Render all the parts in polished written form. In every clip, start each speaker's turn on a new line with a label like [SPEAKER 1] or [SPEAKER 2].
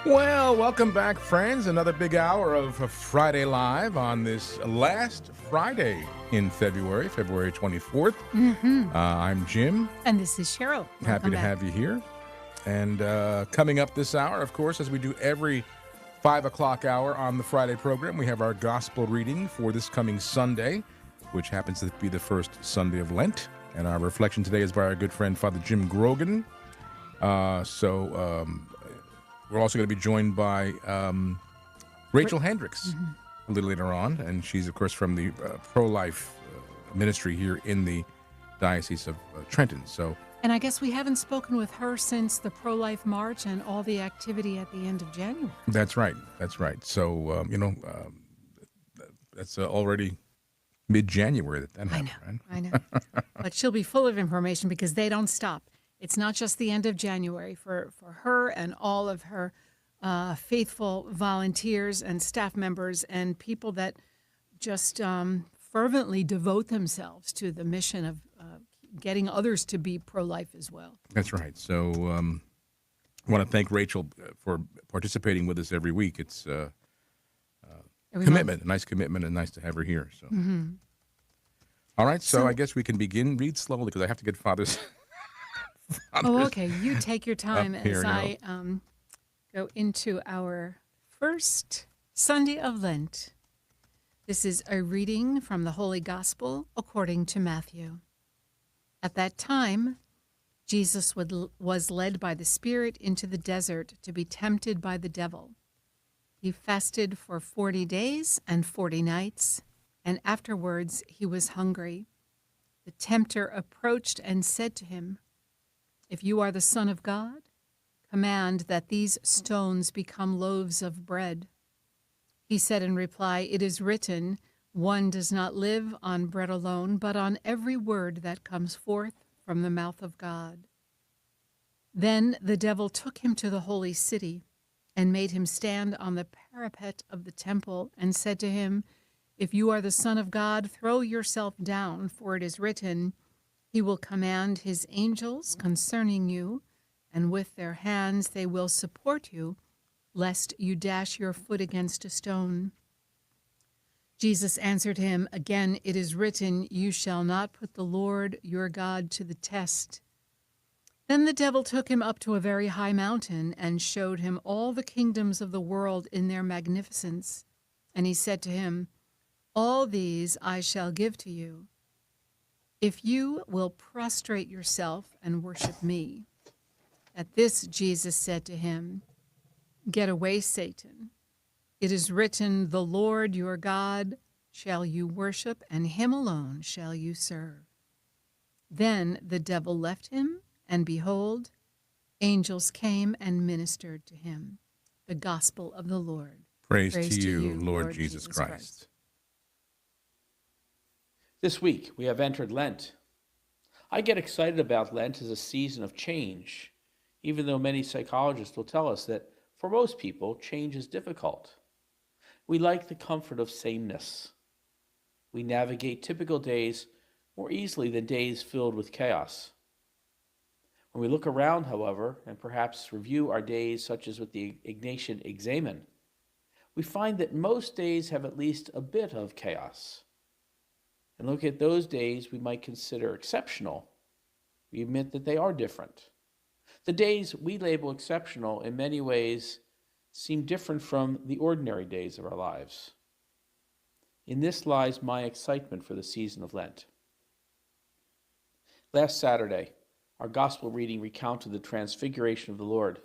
[SPEAKER 1] Well, welcome back, friends. Another big hour of Friday Live on this last Friday in February, February 24th. I'm Jim.
[SPEAKER 2] And this is Cheryl.
[SPEAKER 1] Happy
[SPEAKER 2] Welcome
[SPEAKER 1] to
[SPEAKER 2] back.
[SPEAKER 1] have you here. And coming up this hour, of course, as we do every 5 o'clock hour on the Friday program, we have our gospel reading for this coming Sunday, which happens to be the first Sunday of Lent. And our reflection today is by our good friend, Father Jim Grogan. We're also going to be joined by Rachel Hendricks a little later on, and she's, of course, from the pro-life ministry here in the Diocese of Trenton.
[SPEAKER 2] And I guess we haven't spoken with her since the pro-life march and all the activity at the end of January.
[SPEAKER 1] That's right. So, that's already mid-January that happened, right?
[SPEAKER 2] I know. But she'll be full of information because they don't stop. It's not just the end of January for her and all of her faithful volunteers and staff members and people that just fervently devote themselves to the mission of getting others to be pro-life as well.
[SPEAKER 1] That's right. So I want to thank Rachel for participating with us every week. It's a commitment, a nice commitment, and nice to have her here. So, All right, so I guess we can begin. Read slowly because I have to get Father's...
[SPEAKER 2] Oh, okay. You take your time
[SPEAKER 1] Here
[SPEAKER 2] as
[SPEAKER 1] you
[SPEAKER 2] I go into our first Sunday of Lent. This is a reading from the Holy Gospel according to Matthew. At that time, Jesus was led by the Spirit into the desert to be tempted by the devil. He fasted for 40 days and 40 nights, and afterwards he was hungry. The tempter approached and said to him, "If you are the Son of God, command that these stones become loaves of bread." He said in reply, "It is written, one does not live on bread alone, but on every word that comes forth from the mouth of God." Then the devil took him to the holy city and made him stand on the parapet of the temple and said to him, "If you are the Son of God, throw yourself down, for it is written, He will command his angels concerning you, and with their hands they will support you, lest you dash your foot against a stone." Jesus answered him, "Again, it is written, you shall not put the Lord your God to the test." Then the devil took him up to a very high mountain and showed him all the kingdoms of the world in their magnificence. And he said to him, "All these I shall give to you, if you will prostrate yourself and worship me." At this Jesus said to him, "Get away, Satan. It is written, the Lord your God shall you worship, and him alone shall you serve." Then the devil left him, and behold, angels came and ministered to him. The gospel of the Lord.
[SPEAKER 1] Praise to you, Lord Jesus Christ.
[SPEAKER 3] This week, we have entered Lent. I get excited about Lent as a season of change, even though many psychologists will tell us that for most people, change is difficult. We like the comfort of sameness. We navigate typical days more easily than days filled with chaos. When we look around, however, and perhaps review our days, such as with the Ignatian Examen, we find that most days have at least a bit of chaos. And look at those days we might consider exceptional. We admit that they are different. The days we label exceptional in many ways seem different from the ordinary days of our lives. In this lies my excitement for the season of Lent. Last Saturday, our gospel reading recounted the transfiguration of the Lord.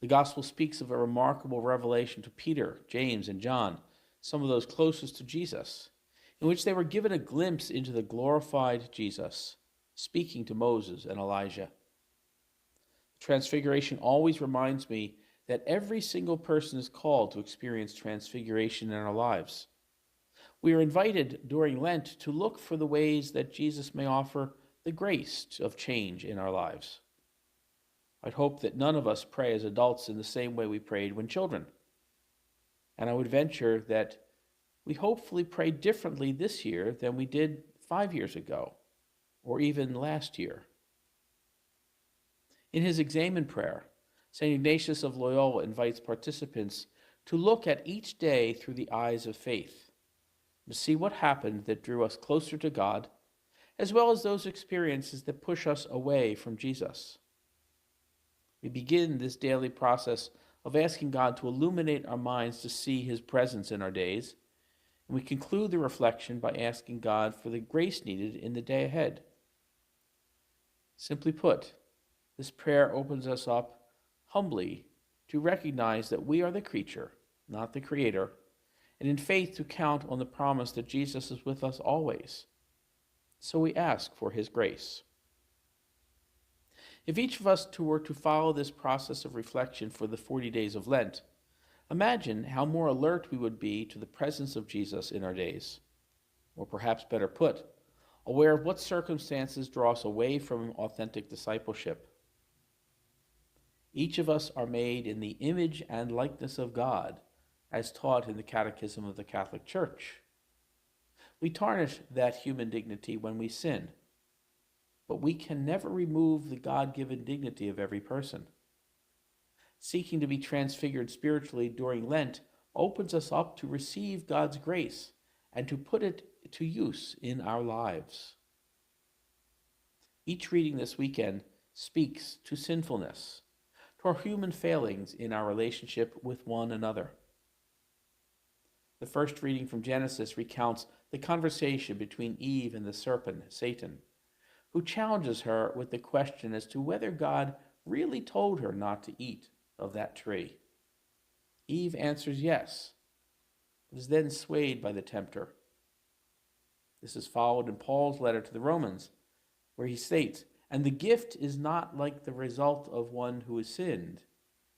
[SPEAKER 3] The gospel speaks of a remarkable revelation to Peter, James, and John, some of those closest to Jesus, in which they were given a glimpse into the glorified Jesus, speaking to Moses and Elijah. The Transfiguration always reminds me that every single person is called to experience transfiguration in our lives. We are invited during Lent to look for the ways that Jesus may offer the grace of change in our lives. I'd hope that none of us pray as adults in the same way we prayed when children. And I would venture that we hopefully pray differently this year than we did 5 years ago, or even last year. In his examen prayer, St. Ignatius of Loyola invites participants to look at each day through the eyes of faith, to see what happened that drew us closer to God, as well as those experiences that push us away from Jesus. We begin this daily process of asking God to illuminate our minds to see his presence in our days, and we conclude the reflection by asking God for the grace needed in the day ahead. Simply put, this prayer opens us up humbly to recognize that we are the creature, not the creator, and in faith to count on the promise that Jesus is with us always. So we ask for his grace. If each of us were to follow this process of reflection for the 40 days of Lent, imagine how more alert we would be to the presence of Jesus in our days. Or perhaps better put, aware of what circumstances draw us away from authentic discipleship. Each of us are made in the image and likeness of God, as taught in the Catechism of the Catholic Church. We tarnish that human dignity when we sin, but we can never remove the God-given dignity of every person. Seeking to be transfigured spiritually during Lent opens us up to receive God's grace and to put it to use in our lives. Each reading this weekend speaks to sinfulness, to our human failings in our relationship with one another. The first reading from Genesis recounts the conversation between Eve and the serpent, Satan, who challenges her with the question as to whether God really told her not to eat of that tree. Eve answers yes, but is then swayed by the tempter. This is followed in Paul's letter to the Romans, where he states, "And the gift is not like the result of one who has sinned,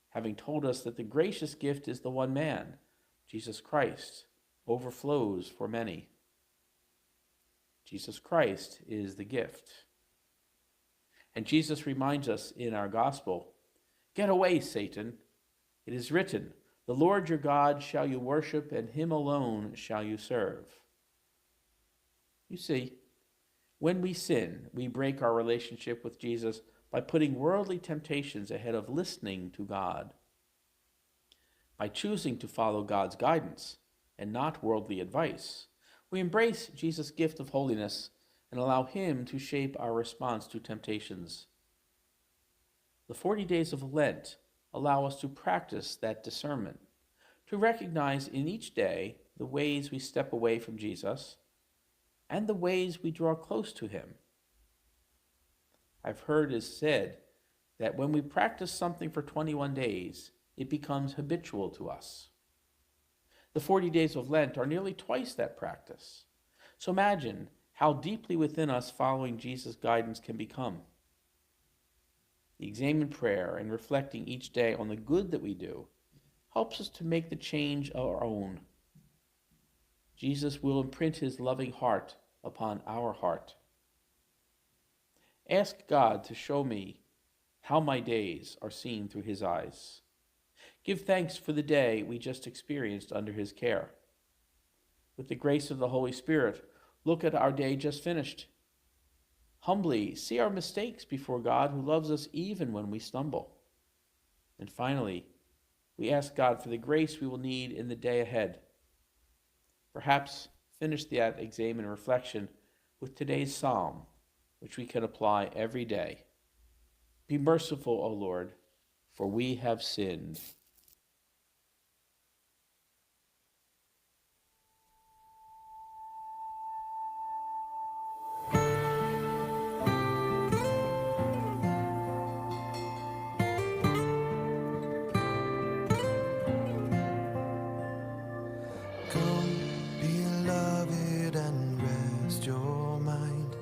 [SPEAKER 3] having told us that the gracious gift is the one man, Jesus Christ, overflows for many." Jesus Christ is the gift. And Jesus reminds us in our gospel, "Get away, Satan. It is written, the Lord your God shall you worship, and him alone shall you serve." You see, when we sin, we break our relationship with Jesus by putting worldly temptations ahead of listening to God. By choosing to follow God's guidance and not worldly advice, we embrace Jesus' gift of holiness and allow him to shape our response to temptations. The 40 days of Lent allow us to practice that discernment, to recognize in each day the ways we step away from Jesus and the ways we draw close to him. I've heard it said that when we practice something for 21 days, it becomes habitual to us. The 40 days of Lent are nearly twice that practice. So imagine how deeply within us following Jesus' guidance can become. The examen prayer and reflecting each day on the good that we do helps us to make the change our own. Jesus will imprint his loving heart upon our heart. Ask God to show me how my days are seen through his eyes. Give thanks for the day we just experienced under his care. With the grace of the Holy Spirit, look at our day just finished. Humbly see our mistakes before God, who loves us even when we stumble. And finally, we ask God for the grace we will need in the day ahead. Perhaps finish that examen and reflection with today's psalm, which we can apply every day. Be merciful, O Lord, for we have sinned.
[SPEAKER 4] Come, beloved, and rest your mind.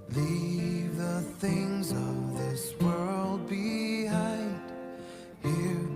[SPEAKER 4] Leave the things of this world behind. Here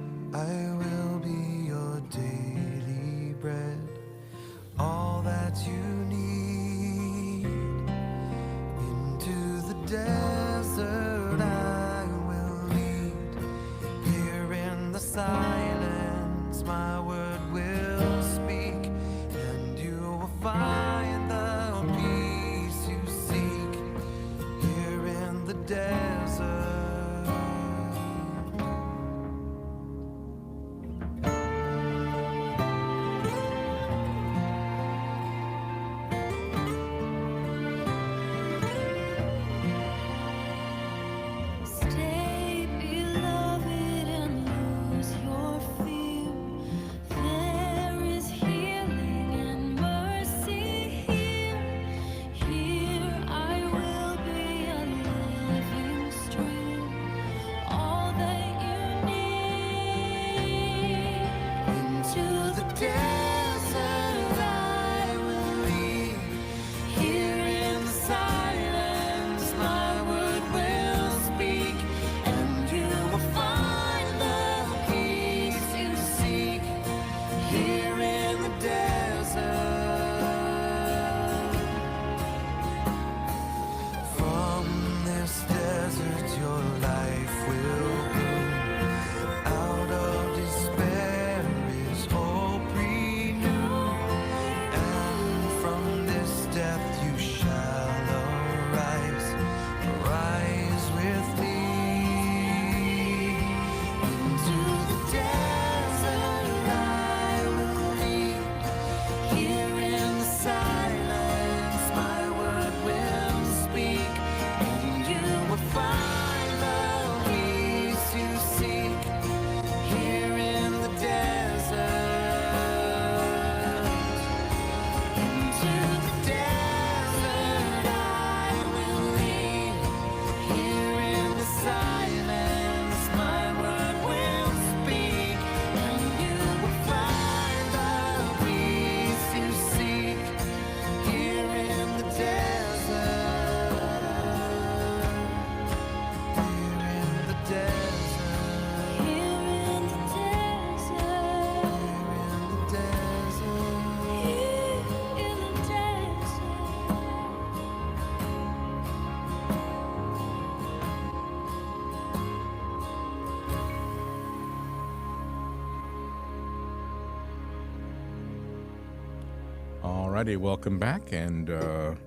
[SPEAKER 1] righty, welcome back, and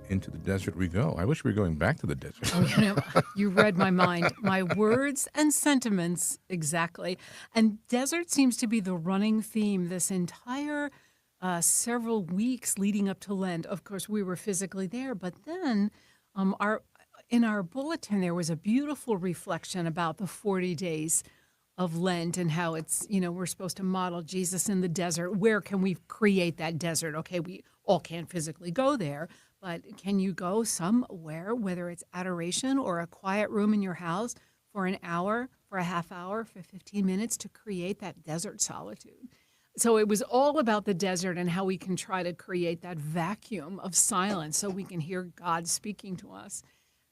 [SPEAKER 1] into the desert we go. I wish we were going back to the desert.
[SPEAKER 2] Oh, you read my mind, my words and sentiments exactly. And desert seems to be the running theme this entire several weeks leading up to Lent. Of course, we were physically there, but then in our bulletin there was a beautiful reflection about the 40 days of Lent and how it's, we're supposed to model Jesus in the desert. Where can we create that desert? Okay, we all can't physically go there, but can you go somewhere, whether it's adoration or a quiet room in your house for an hour, for a half hour, for 15 minutes to create that desert solitude? So it was all about the desert and how we can try to create that vacuum of silence so we can hear God speaking to us.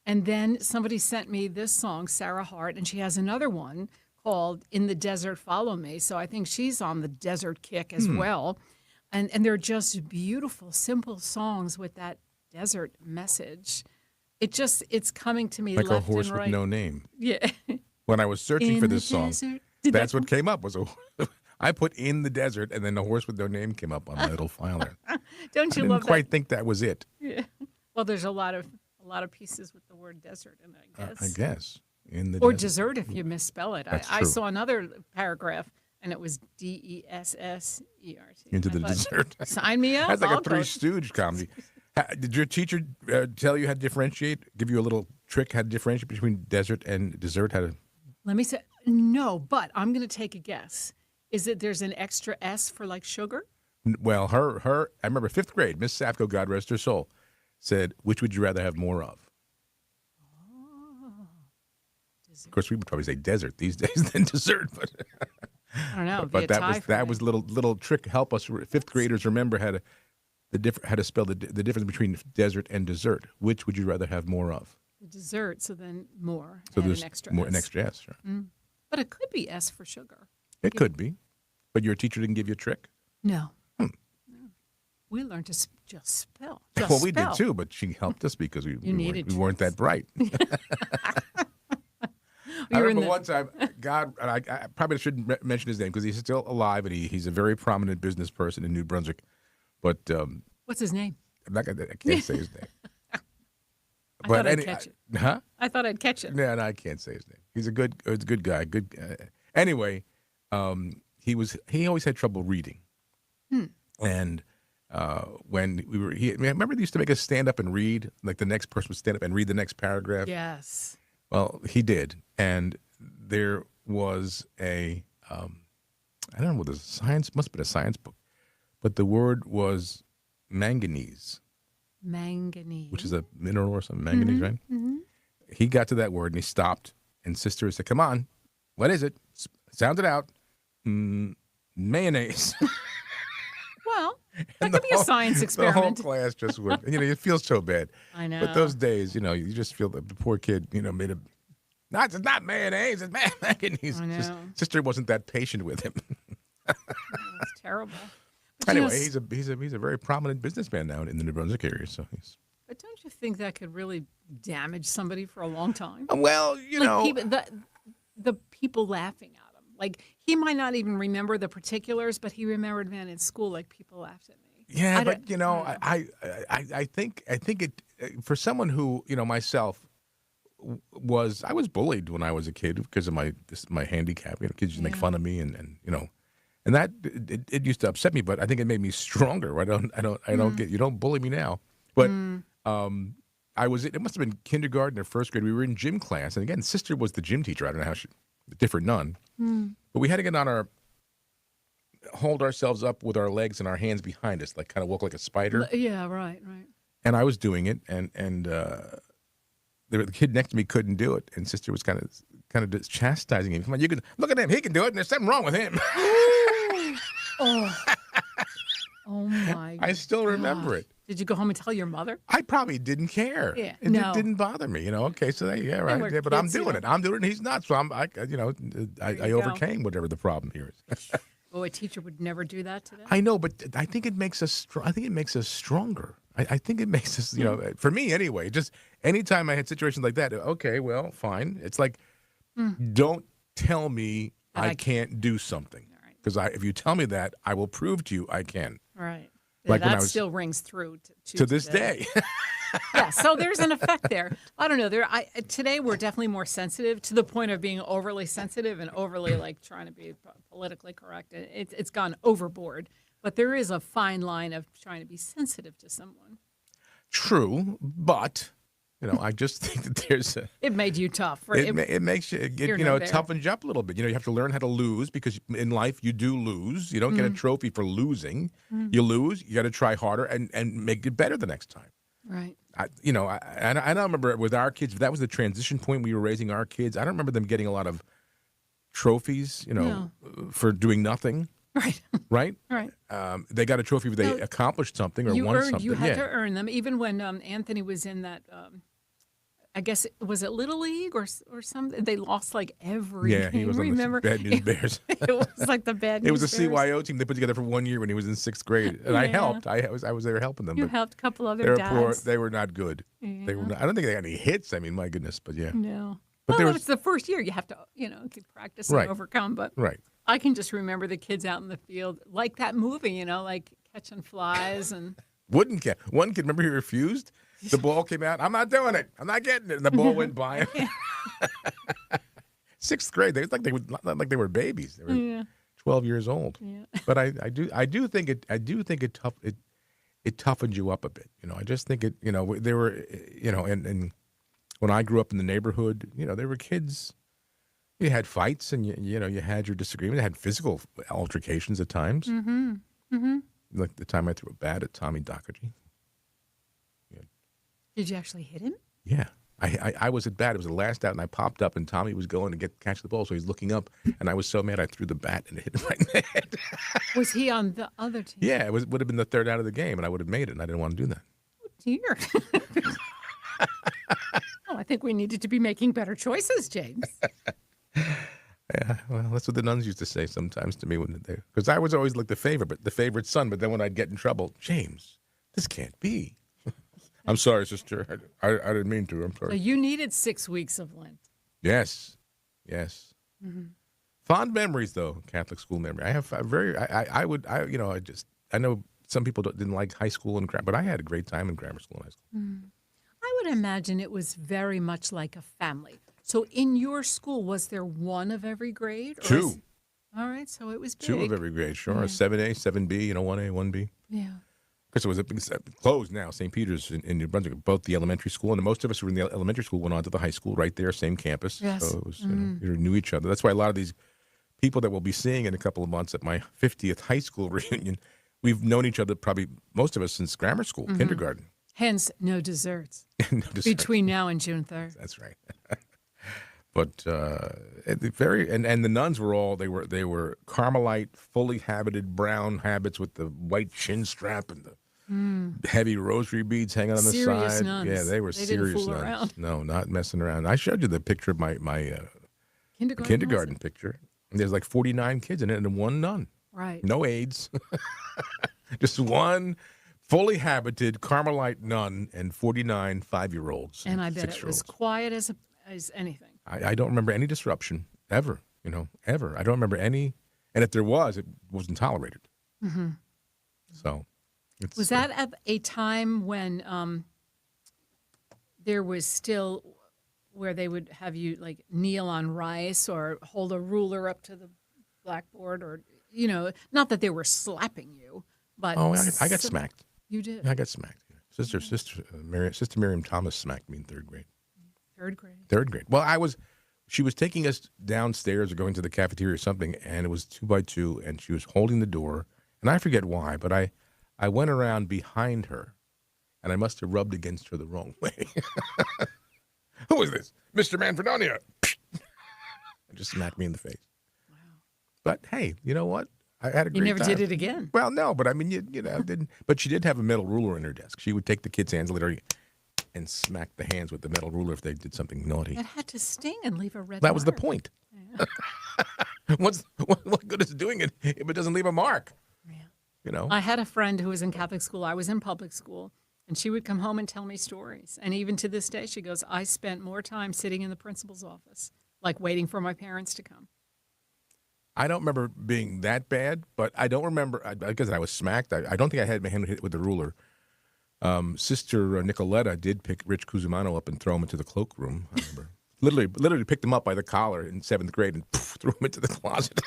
[SPEAKER 2] And then somebody sent me this song, Sarah Hart, and she has another one called In the Desert Follow Me. So I think she's on the desert kick as well. And they're just beautiful, simple songs with that desert message. It's coming to me
[SPEAKER 1] Like
[SPEAKER 2] left
[SPEAKER 1] a horse
[SPEAKER 2] and
[SPEAKER 1] with
[SPEAKER 2] right.
[SPEAKER 1] no name.
[SPEAKER 2] Yeah.
[SPEAKER 1] When I was searching
[SPEAKER 2] In
[SPEAKER 1] for
[SPEAKER 2] the
[SPEAKER 1] this song,
[SPEAKER 2] desert.
[SPEAKER 1] that's what came up. I put In the Desert, and then the horse with no name came up on my little file there.
[SPEAKER 2] Don't
[SPEAKER 1] I
[SPEAKER 2] you
[SPEAKER 1] didn't
[SPEAKER 2] love
[SPEAKER 1] quite think that was it.
[SPEAKER 2] that? Yeah. Well, there's a lot of pieces with the word desert in it, I guess.
[SPEAKER 1] I guess. In the
[SPEAKER 2] Or
[SPEAKER 1] desert.
[SPEAKER 2] dessert if you misspell it.
[SPEAKER 1] That's
[SPEAKER 2] I
[SPEAKER 1] true.
[SPEAKER 2] saw another paragraph, and it was Dessert.
[SPEAKER 1] Into
[SPEAKER 2] I
[SPEAKER 1] the
[SPEAKER 2] thought,
[SPEAKER 1] desert.
[SPEAKER 2] Sign me up.
[SPEAKER 1] That's like
[SPEAKER 2] I'll
[SPEAKER 1] a Three
[SPEAKER 2] go.
[SPEAKER 1] Stooge comedy. Did your teacher tell you how to differentiate, give you a little trick how to differentiate between desert and dessert?
[SPEAKER 2] Let me say, no, but I'm going to take a guess. Is it there's an extra S for like sugar?
[SPEAKER 1] Well, I remember 5th grade, Miss Safko, God rest her soul, said, which would you rather have more of? Of course, we would probably say desert these days than dessert, but
[SPEAKER 2] I don't know. it'd be
[SPEAKER 1] but
[SPEAKER 2] a
[SPEAKER 1] that
[SPEAKER 2] tie
[SPEAKER 1] was
[SPEAKER 2] for
[SPEAKER 1] that
[SPEAKER 2] me.
[SPEAKER 1] was little trick to help us 5th graders remember how to spell the difference between desert and dessert. Which would you rather have more of?
[SPEAKER 2] The dessert, so then more.
[SPEAKER 1] So
[SPEAKER 2] add
[SPEAKER 1] there's
[SPEAKER 2] an extra
[SPEAKER 1] more
[SPEAKER 2] S.
[SPEAKER 1] an extra S. Sure.
[SPEAKER 2] But it could be S for sugar.
[SPEAKER 1] It could be, but your teacher didn't give you a trick.
[SPEAKER 2] No. No. We learned to just spell. Just
[SPEAKER 1] Well, we did
[SPEAKER 2] spell.
[SPEAKER 1] too, but she helped us because we
[SPEAKER 2] needed
[SPEAKER 1] weren't that bright.
[SPEAKER 2] We
[SPEAKER 1] I
[SPEAKER 2] were in
[SPEAKER 1] remember
[SPEAKER 2] the-
[SPEAKER 1] one time, God, and I probably shouldn't mention his name because he's still alive and he's a very prominent business person in New Brunswick. But
[SPEAKER 2] What's his name?
[SPEAKER 1] I can't say his name.
[SPEAKER 2] I thought I'd catch it.
[SPEAKER 1] Huh?
[SPEAKER 2] I thought I'd catch it.
[SPEAKER 1] No, I can't say his name. He's a good guy. Anyway, he always had trouble reading, and when I remember they used to make us stand up and read. Like the next person would stand up and read the next paragraph.
[SPEAKER 2] Yes.
[SPEAKER 1] Well, he did, and there was I don't know what must have been a science book, but the word was manganese,
[SPEAKER 2] Manganese.
[SPEAKER 1] which is a mineral or something. Manganese, right? Mm-hmm. He got to that word and he stopped, and Sister said, "Come on, what is it? Sound it out." Mayonnaise.
[SPEAKER 2] Well, that
[SPEAKER 1] And
[SPEAKER 2] could be a science
[SPEAKER 1] The whole
[SPEAKER 2] experiment.
[SPEAKER 1] class just went. It feels so bad.
[SPEAKER 2] I know.
[SPEAKER 1] But those days, you just feel that the poor kid, made a. It's not mayonnaise. It's manganese.
[SPEAKER 2] I know.
[SPEAKER 1] Sister wasn't that patient with him.
[SPEAKER 2] It's terrible. But, you know,
[SPEAKER 1] Anyway, he's a very prominent businessman now in the New Brunswick area. So he's
[SPEAKER 2] but don't you think that could really damage somebody for a long time?
[SPEAKER 1] well,
[SPEAKER 2] People, the people laughing at him. Like he might not even remember the particulars, but he remembered, man, in school, like people laughed at me.
[SPEAKER 1] yeah,
[SPEAKER 2] I
[SPEAKER 1] but
[SPEAKER 2] don't-
[SPEAKER 1] I think it for someone who myself I was bullied when I was a kid because of my handicap. Kids used to make fun of me and that it used to upset me, but I think it made me stronger. I don't get you don't bully me now, but it must have been kindergarten or 1st grade. We were in gym class, and again, Sister was the gym teacher. I don't know how different nun, but we had to get hold ourselves up with our legs and our hands behind us, like kind of walk like a spider.
[SPEAKER 2] Yeah, right.
[SPEAKER 1] And I was doing it, and the kid next to me couldn't do it, and Sister was kind of just chastising him. Come on, you can look at him; he can do it, and there's something wrong with him.
[SPEAKER 2] Oh my!
[SPEAKER 1] I still remember
[SPEAKER 2] gosh.
[SPEAKER 1] it.
[SPEAKER 2] Did you go home and tell your mother?
[SPEAKER 1] I probably didn't care.
[SPEAKER 2] Yeah,
[SPEAKER 1] It
[SPEAKER 2] no.
[SPEAKER 1] didn't bother me. Okay, so yeah, right.
[SPEAKER 2] we're
[SPEAKER 1] Yeah, but I'm
[SPEAKER 2] kids, you
[SPEAKER 1] doing
[SPEAKER 2] know.
[SPEAKER 1] it. I'm doing it. And he's not. So I
[SPEAKER 2] you go.
[SPEAKER 1] overcame whatever the problem here is.
[SPEAKER 2] Oh, a teacher would never do that to them.
[SPEAKER 1] I know, but I think it makes us. I think it makes us stronger. I think it makes us. For me anyway. Just anytime I had situations like that. Okay, well, fine. It's like, don't tell me
[SPEAKER 2] That
[SPEAKER 1] I
[SPEAKER 2] I
[SPEAKER 1] can't do something.
[SPEAKER 2] All right.
[SPEAKER 1] Because if you tell me that, I will prove to you I can.
[SPEAKER 2] Right.
[SPEAKER 1] Like when I
[SPEAKER 2] that
[SPEAKER 1] was
[SPEAKER 2] still rings through
[SPEAKER 1] to this
[SPEAKER 2] today.
[SPEAKER 1] day.
[SPEAKER 2] Yeah, so there's an effect there. I don't know. Today we're definitely more sensitive to the point of being overly sensitive and overly like trying to be politically correct. It's gone overboard. But there is a fine line of trying to be sensitive to someone.
[SPEAKER 1] True, but I just think that there's a
[SPEAKER 2] It made you tough. Right?
[SPEAKER 1] it makes you get,
[SPEAKER 2] You're
[SPEAKER 1] it
[SPEAKER 2] no there.
[SPEAKER 1] toughens you up a little bit. You have to learn how to lose because in life you do lose. You don't get a trophy for losing. You lose. You got to try harder and make it better the next time.
[SPEAKER 2] Right.
[SPEAKER 1] I don't remember with our kids. That was the transition point. We were raising our kids. I don't remember them getting a lot of trophies.
[SPEAKER 2] No.
[SPEAKER 1] For doing nothing.
[SPEAKER 2] Right.
[SPEAKER 1] Right.
[SPEAKER 2] Right.
[SPEAKER 1] They got a trophy if they accomplished something or won something.
[SPEAKER 2] You had
[SPEAKER 1] yeah.
[SPEAKER 2] to earn them. Even when Anthony was in that, I guess was it Little League or something? They lost like every
[SPEAKER 1] Yeah,
[SPEAKER 2] game.
[SPEAKER 1] he was on
[SPEAKER 2] Remember?
[SPEAKER 1] the Bad News Bears.
[SPEAKER 2] It was like the bad news.
[SPEAKER 1] It was a
[SPEAKER 2] Bears.
[SPEAKER 1] CYO team they put together for 1 year when he was in 6th grade, and I
[SPEAKER 2] Yeah.
[SPEAKER 1] helped. I was there helping them.
[SPEAKER 2] You
[SPEAKER 1] but
[SPEAKER 2] helped a couple
[SPEAKER 1] they
[SPEAKER 2] other
[SPEAKER 1] were
[SPEAKER 2] dads.
[SPEAKER 1] poor. They were not good. They were.
[SPEAKER 2] Yeah.
[SPEAKER 1] Not, I don't think they got any hits. I mean, my goodness, but yeah.
[SPEAKER 2] No.
[SPEAKER 1] But
[SPEAKER 2] Well,
[SPEAKER 1] there was-
[SPEAKER 2] it's the first year. You have to, keep practicing
[SPEAKER 1] Right.
[SPEAKER 2] and overcome. But
[SPEAKER 1] Right.
[SPEAKER 2] I can just remember the kids out in the field, like that movie, like catching flies and.
[SPEAKER 1] One kid, remember he refused. The ball came out. I'm not doing it. I'm not getting it. And the ball went by him. 6th grade. They was like they were babies. They were
[SPEAKER 2] Yeah.
[SPEAKER 1] 12 years old.
[SPEAKER 2] Yeah.
[SPEAKER 1] But I do think it toughened you up a bit. I just think it. They were. And when I grew up in the neighborhood, there were kids. You had fights, and you had your disagreement. You had physical altercations at times.
[SPEAKER 2] Mm-hmm. Mm-hmm.
[SPEAKER 1] Like the time I threw a bat at Tommy Doherty.
[SPEAKER 2] Did you actually hit him?
[SPEAKER 1] Yeah. I was at bat. It was the last out, and I popped up, and Tommy was going to catch the ball, so he's looking up, and I was so mad I threw the bat and it hit him right in the head.
[SPEAKER 2] Was he on the other team?
[SPEAKER 1] Yeah, would have been the 3rd out of the game, and I would have made it, and I didn't want to do that.
[SPEAKER 2] Oh, dear. I think we needed to be making better choices, James.
[SPEAKER 1] Yeah, well, that's what the nuns used to say sometimes to me because I was always like the favorite son. But then when I'd get in trouble, James, this can't be. I'm sorry, sister. I didn't mean to. I'm
[SPEAKER 2] So
[SPEAKER 1] sorry.
[SPEAKER 2] you needed 6 weeks of Lent.
[SPEAKER 1] Yes.
[SPEAKER 2] Mm-hmm.
[SPEAKER 1] Fond memories, though. Catholic school memory. I have I know some people didn't like high school and but I had a great time in grammar school and high school.
[SPEAKER 2] I would imagine it was very much like a family. So in your school, was there one of every grade? Or
[SPEAKER 1] 2.
[SPEAKER 2] All right, so it was big.
[SPEAKER 1] 2 of every grade, sure.
[SPEAKER 2] Yeah.
[SPEAKER 1] 7A, 7B, 1A, 1B.
[SPEAKER 2] Yeah.
[SPEAKER 1] Because it was closed now, St. Peter's in New Brunswick, both the elementary school, and most of us who were in the elementary school went on to the high school right there, same campus.
[SPEAKER 2] Yes.
[SPEAKER 1] So it was, we knew each other. That's why a lot of these people that we'll be seeing in a couple of months at my 50th high school reunion, we've known each other probably, most of us, since grammar school, kindergarten.
[SPEAKER 2] Hence, no desserts
[SPEAKER 1] No desserts.
[SPEAKER 2] between now and June 3rd.
[SPEAKER 1] That's right. But and the nuns were all they were Carmelite, fully habited brown habits with the white chin strap and the heavy rosary beads hanging on the
[SPEAKER 2] Serious
[SPEAKER 1] side.
[SPEAKER 2] nuns.
[SPEAKER 1] Yeah, they were
[SPEAKER 2] They didn't
[SPEAKER 1] serious
[SPEAKER 2] fool
[SPEAKER 1] nuns.
[SPEAKER 2] around.
[SPEAKER 1] No, not messing around. I showed you the picture of my kindergarten picture. And there's like 49 kids in it and one nun.
[SPEAKER 2] Right.
[SPEAKER 1] No aides. Just one fully habited Carmelite nun and 49 5-year-olds.
[SPEAKER 2] And I bet it was
[SPEAKER 1] 6-year-olds.
[SPEAKER 2] quiet as anything.
[SPEAKER 1] I don't remember any disruption ever, ever. I don't remember any. And if there was, it wasn't tolerated.
[SPEAKER 2] Mm-hmm.
[SPEAKER 1] So it's,
[SPEAKER 2] Was that at a time when there was still where they would have you like kneel on rice or hold a ruler up to the blackboard or, not that they were slapping you, but.
[SPEAKER 1] Oh, I got smacked.
[SPEAKER 2] You did?
[SPEAKER 1] I got smacked. Sister Miriam Thomas smacked me in 3rd grade.
[SPEAKER 2] 3rd grade.
[SPEAKER 1] 3rd grade. Well, she was taking us downstairs or going to the cafeteria or something, and it was 2 by 2, and she was holding the door, and I forget why, but I went around behind her, and I must have rubbed against her the wrong way. Who is this? Mr. Manfredonia. And just smacked me in the face.
[SPEAKER 2] Wow.
[SPEAKER 1] But hey, you know what? I had a great
[SPEAKER 2] You never
[SPEAKER 1] time.
[SPEAKER 2] did it again.
[SPEAKER 1] Well, no, but I mean, didn't. But she did have a metal ruler in her desk. She would take the kids' hands literally and smack the hands with the metal ruler if they did something naughty.
[SPEAKER 2] It had to sting and leave a red
[SPEAKER 1] That was the
[SPEAKER 2] mark.
[SPEAKER 1] point.
[SPEAKER 2] Yeah.
[SPEAKER 1] What good is doing it if it doesn't leave a mark?
[SPEAKER 2] Yeah. I had a friend who was in Catholic school. I was in public school. And she would come home and tell me stories. And even to this day, she goes, I spent more time sitting in the principal's office, like waiting for my parents to come.
[SPEAKER 1] I don't remember being that bad, but I don't remember. I guess I was smacked. I don't think I had my hand hit with the ruler. Sister Nicoletta did pick Rich Cusimano up and throw him into the cloakroom. I remember. Literally picked him up by the collar in 7th grade and poof, threw him into the closet.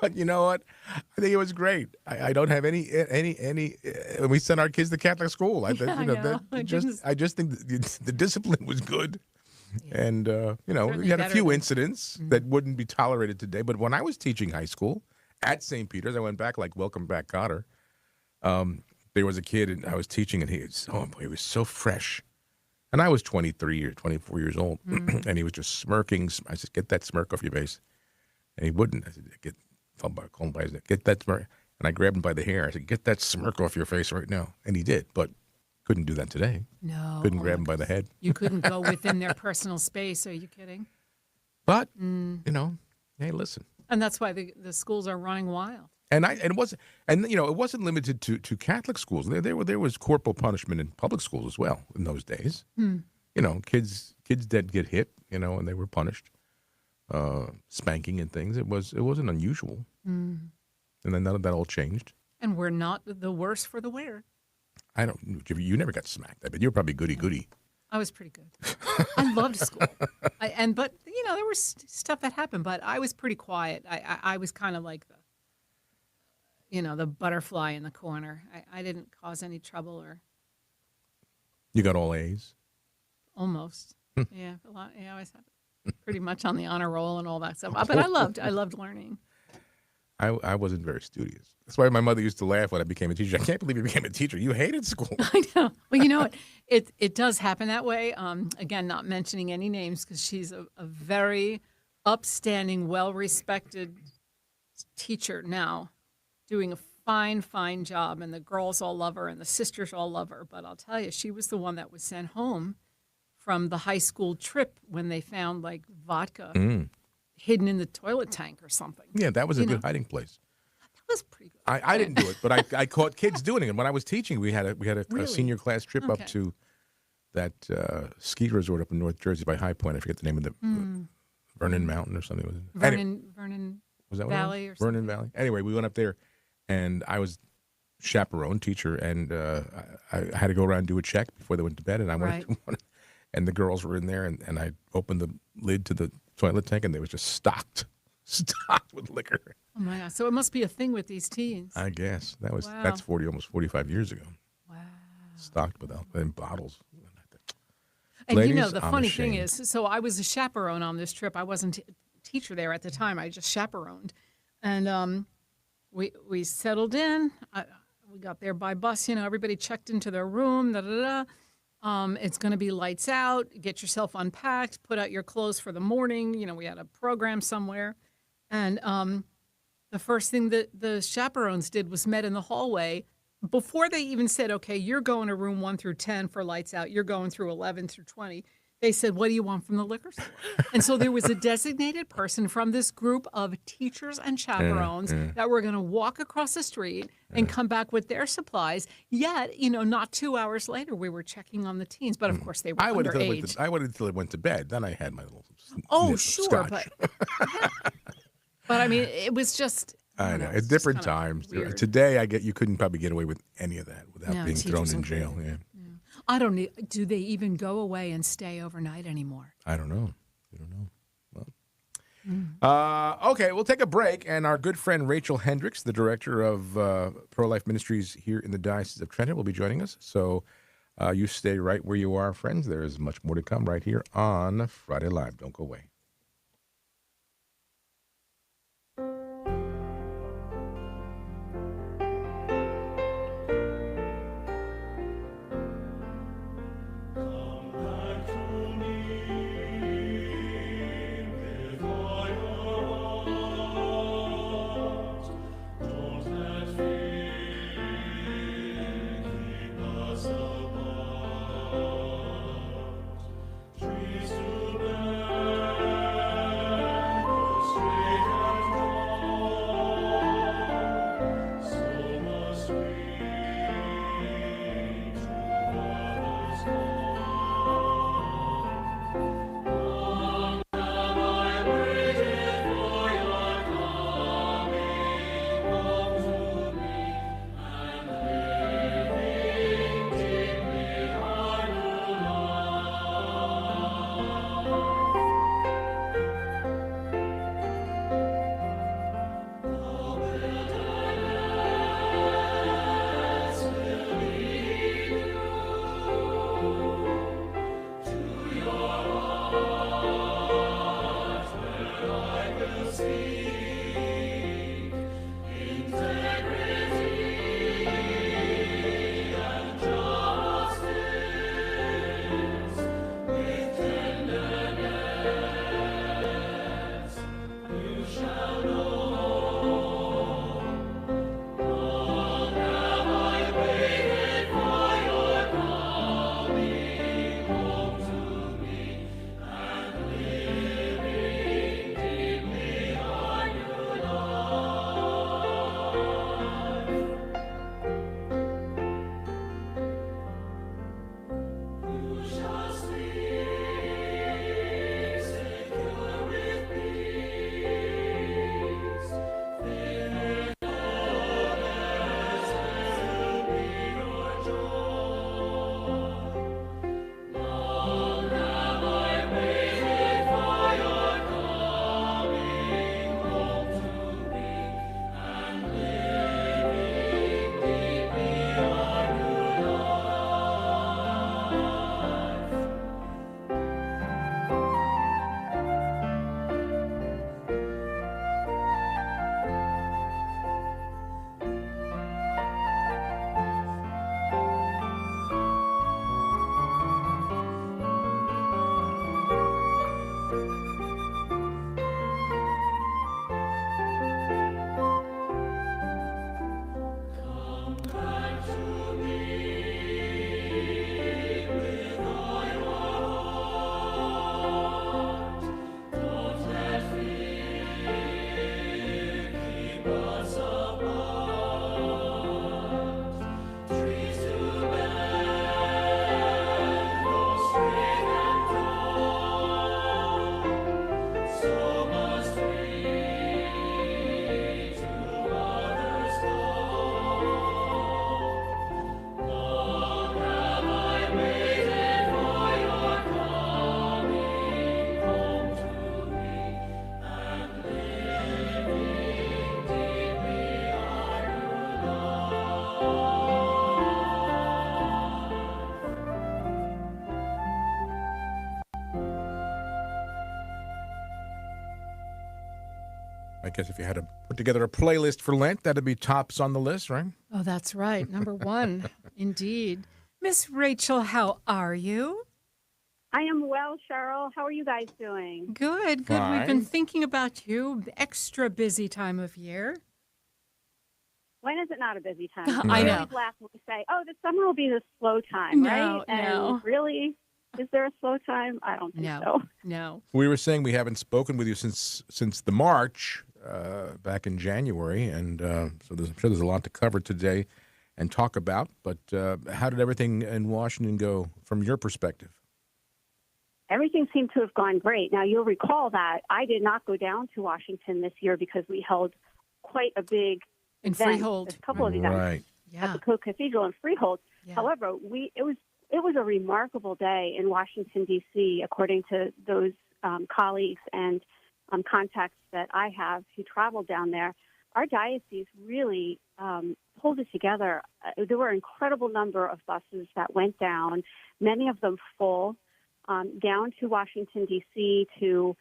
[SPEAKER 1] But you know what? I think it was great. I don't have any. We sent our kids to Catholic school. I just think the discipline was good, and
[SPEAKER 2] Certainly
[SPEAKER 1] we had a
[SPEAKER 2] better
[SPEAKER 1] few
[SPEAKER 2] than-
[SPEAKER 1] incidents that wouldn't be tolerated today. But when I was teaching high school at St. Peter's, I went back like Welcome Back, Cotter. There was a kid and I was teaching, and he was so fresh. And I was 23 or 24 years old, and he was just smirking. I said, "Get that smirk off your face." And he wouldn't. I said, call him by his neck. Get that smirk. And I grabbed him by the hair. I said, "Get that smirk off your face right now." And he did, but couldn't do that today.
[SPEAKER 2] No.
[SPEAKER 1] Couldn't
[SPEAKER 2] oh
[SPEAKER 1] grab
[SPEAKER 2] my
[SPEAKER 1] him by the head.
[SPEAKER 2] You couldn't go within their personal space. Are you kidding?
[SPEAKER 1] But, hey, listen.
[SPEAKER 2] And that's why the schools are running wild.
[SPEAKER 1] And it wasn't limited to Catholic schools. There was corporal punishment in public schools as well in those days. Kids did get hit, and they were punished, spanking and things. It wasn't unusual. And then none of that all changed.
[SPEAKER 2] And we're not the worse for the wear.
[SPEAKER 1] You never got smacked. I bet you were probably goody.
[SPEAKER 2] I was pretty good. I loved school. But there was stuff that happened, but I was pretty quiet. I was kind of like the butterfly in the corner. I didn't cause any trouble or
[SPEAKER 1] You got all A's.
[SPEAKER 2] almost. Yeah, a lot. Yeah, I was pretty much on the honor roll and all that stuff. But I loved learning.
[SPEAKER 1] I wasn't very studious. That's why my mother used to laugh when I became a teacher. I can't believe you became a teacher. You hated school.
[SPEAKER 2] I know. Well, you know what? It does happen that way. Again, not mentioning any names because she's a very upstanding, well-respected teacher now, doing a fine job, and the girls all love her and the sisters all love her. But I'll tell you, she was the one that was sent home from the high school trip when they found like vodka hidden in the toilet tank or something.
[SPEAKER 1] Yeah, that was a good hiding place.
[SPEAKER 2] That was pretty good.
[SPEAKER 1] I didn't do it, but I caught kids doing it. And when I was teaching, we had a
[SPEAKER 2] Really?
[SPEAKER 1] senior class trip up
[SPEAKER 2] Okay.
[SPEAKER 1] to that ski resort up in North Jersey by High Point. I forget the name of the Vernon Mountain or something. Was it? Anyway,
[SPEAKER 2] Vernon
[SPEAKER 1] was that what it was?
[SPEAKER 2] Valley or
[SPEAKER 1] Vernon Valley. Anyway, we went up there, and I was chaperone teacher, and I had to go around and do a check before they went to bed, and I went to one, and the girls were in there, and I opened the lid to the toilet tank, and they was just stocked with liquor.
[SPEAKER 2] Oh my God! So it must be a thing with these teens.
[SPEAKER 1] I guess that's
[SPEAKER 2] Wow.
[SPEAKER 1] almost 45 years ago.
[SPEAKER 2] Wow.
[SPEAKER 1] Stocked in bottles.
[SPEAKER 2] And
[SPEAKER 1] Ladies,
[SPEAKER 2] the
[SPEAKER 1] I'm
[SPEAKER 2] funny thing
[SPEAKER 1] ashamed.
[SPEAKER 2] is, so I was a chaperone on this trip. I wasn't a teacher there at the time. I just chaperoned, and we settled in. We got there by bus. Everybody checked into their room. It's going to be lights out. Get yourself unpacked. Put out your clothes for the morning. We had a program somewhere, and the first thing that the chaperones did was met in the hallway. Before they even said, okay, you're going to room 1 through 10 for lights out, you're going through 11 through 20, they said, what do you want from the liquor store? And so there was a designated person from this group of teachers and chaperones that were going to walk across the street and come back with their supplies. Yet, not 2 hours later, we were checking on the teens. But of course, they were
[SPEAKER 1] I waited
[SPEAKER 2] underage.
[SPEAKER 1] until it went to bed. Then I had my little
[SPEAKER 2] Oh,
[SPEAKER 1] nip of
[SPEAKER 2] sure.
[SPEAKER 1] scotch.
[SPEAKER 2] But I mean, it was just.
[SPEAKER 1] I know.
[SPEAKER 2] it's
[SPEAKER 1] At
[SPEAKER 2] just
[SPEAKER 1] different
[SPEAKER 2] kinda
[SPEAKER 1] times.
[SPEAKER 2] weird.
[SPEAKER 1] Today, you couldn't probably get away with any of that without
[SPEAKER 2] No,
[SPEAKER 1] being thrown
[SPEAKER 2] teachers
[SPEAKER 1] in
[SPEAKER 2] are
[SPEAKER 1] jail.
[SPEAKER 2] crazy.
[SPEAKER 1] Yeah.
[SPEAKER 2] I don't need. Do they even go away and stay overnight anymore?
[SPEAKER 1] I don't know. Well, okay, we'll take a break, and our good friend Rachel Hendricks, the director of Pro-Life Ministries here in the Diocese of Trenton, will be joining us. So you stay right where you are, friends. There is much more to come right here on Friday Live. Don't go away.
[SPEAKER 5] Trees to bear,
[SPEAKER 1] I guess if you had to put together a playlist for Lent, that'd be tops on the list, right?
[SPEAKER 2] Oh, that's right. Number one, indeed. Miss Rachel, how are you?
[SPEAKER 5] I am well, Cheryl. How are you guys doing?
[SPEAKER 2] Good, good. We've been
[SPEAKER 1] Fine.
[SPEAKER 2] thinking about you. Extra busy time of year.
[SPEAKER 5] When is it not a busy time?
[SPEAKER 2] I
[SPEAKER 5] We
[SPEAKER 2] know.
[SPEAKER 5] always laugh when we say, "Oh, the summer will be the slow time,"
[SPEAKER 2] No,
[SPEAKER 5] right? And
[SPEAKER 2] no.
[SPEAKER 5] really, is there a slow time? I don't think
[SPEAKER 2] No.
[SPEAKER 5] so.
[SPEAKER 2] No.
[SPEAKER 1] We were saying we haven't spoken with you since the March back in January, and so I'm sure there's a lot to cover today and talk about. But how did everything in Washington go from your perspective?
[SPEAKER 5] Everything seemed to have gone great. Now, you'll recall that I did not go down to Washington this year because we held quite a big
[SPEAKER 2] In
[SPEAKER 5] event,
[SPEAKER 2] Freehold.
[SPEAKER 5] a couple of events
[SPEAKER 1] Right.
[SPEAKER 5] at
[SPEAKER 2] Yeah.
[SPEAKER 5] the Coke Cathedral in Freehold.
[SPEAKER 2] Yeah.
[SPEAKER 5] However, it was a remarkable day in Washington, D.C., according to those colleagues and contacts that I have who traveled down there. Our diocese really pulled it together. There were an incredible number of buses that went down, many of them full, down to Washington, D.C. to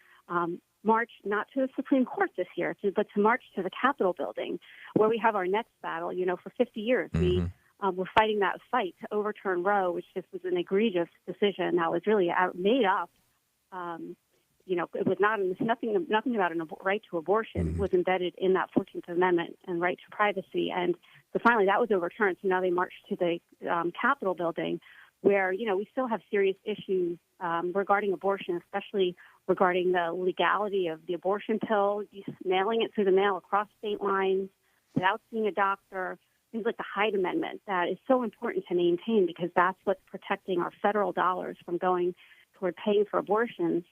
[SPEAKER 5] march not to the Supreme Court this year, but to march to the Capitol building, where we have our next battle. You know, for 50 years, we were fighting that fight to overturn Roe, which just was an egregious decision that was really made up. You know, it was nothing about a right to abortion was embedded in that 14th Amendment and right to privacy. And so finally that was overturned. So now they marched to the Capitol building, where, you know, we still have serious issues regarding abortion, especially regarding the legality of the abortion pill, mailing it through the mail across state lines without seeing a doctor, things like the Hyde Amendment that is so important to maintain because that's what's protecting our federal dollars from going toward paying for abortions.